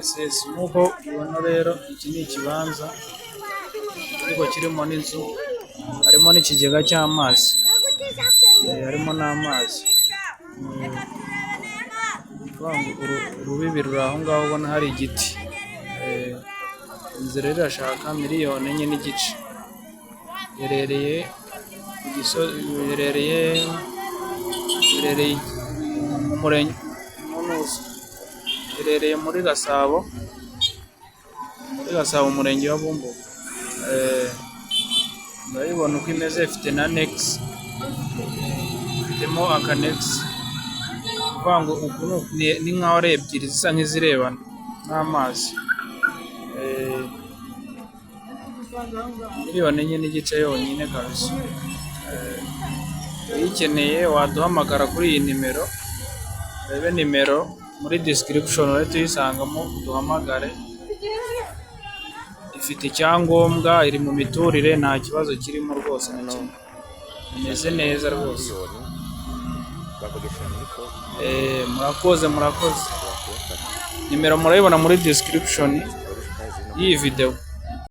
RSS. Nk'uko ubona rero iki ni ikibanza ariko kirimo n'inzu, harimo n'ikigega cy'amazi, harimo n'amazi. Urubibi ruri aho ngaho ubona hari igiti. Inzu rero irashaka miliyoni enye n'igice. Iherereye ku Gisozi, iherereye mu murenge iherereye muri Gasabo, umurenge wa Bumbogo. Urabibona uko imeze, ifite na annex, ifitemo akanex. Kuvuga ngo ni nk'aho ari ebyiri zisa nk'izirebana n'amazi. Miliyoni enye n'igice yonyine kabisa. Uyikeneye waduhamagara kuri iyi nimero, urebe nimero muri description uhita uyisangamo, duhamagare. Ifite icyangombwa, iri mu miturire, nta kibazo kirimo rwose na kimwe, imeze neza rwose. Murakoze. Nimero murayibona muri description y'iyi video.